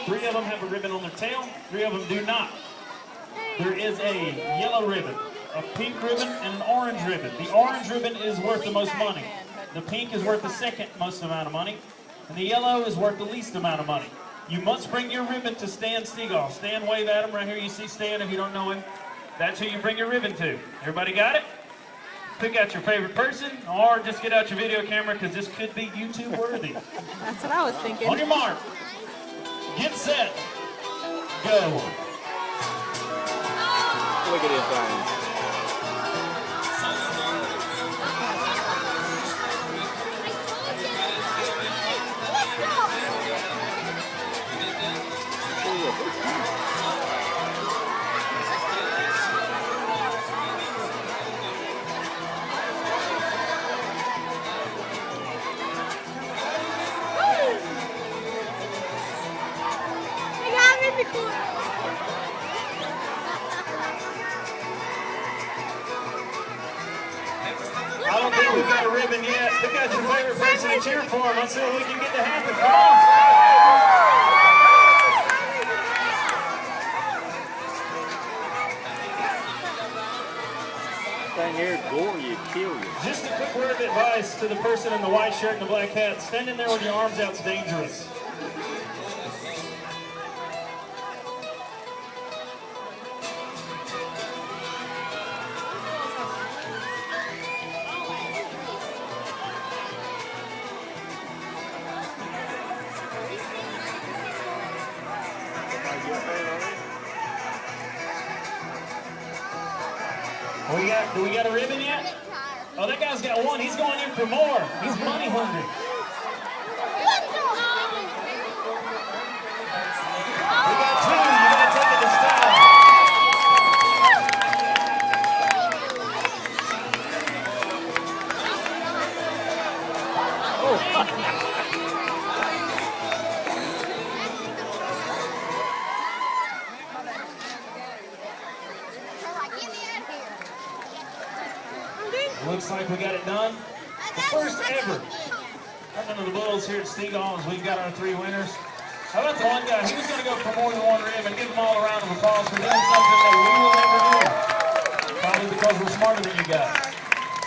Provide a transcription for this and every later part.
3 of them have a ribbon on their tail, 3 of them do not. There is a yellow ribbon, a pink ribbon, and an orange ribbon. The orange ribbon is worth the most money. The pink is worth the second most amount of money, and the yellow is worth the least amount of money. You must bring your ribbon to Stan Stegall. Stan, wave at him. Right here you see Stan if you don't know him. That's who you bring your ribbon to. Everybody got it? Pick out your favorite person, or just get out your video camera, because this could be YouTube worthy. That's what I was thinking. On your mark, get set, go. Look at this thing. I don't think we've got a ribbon yet. Pick out your favorite person and cheer for him. Let's see what we can get to happen. Come on. Thing here, gore you, kill you. Just a quick word of advice to the person in the white shirt and the black hat. Standing there with your arms out is dangerous. Do we got a ribbon yet? Oh, that guy's got one. He's going in for more. He's money hungry. We got 2. You gotta take it to style. Looks like we got it done. The first ever Tournament of the Bulls here at Stegall is we've got our 3 winners. How about the one guy? He was going to go for more than 1 ribbon. Give them all a round of applause for doing something that we will never do. Probably because we're smarter than you guys.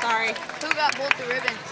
Sorry. Who got both the ribbons?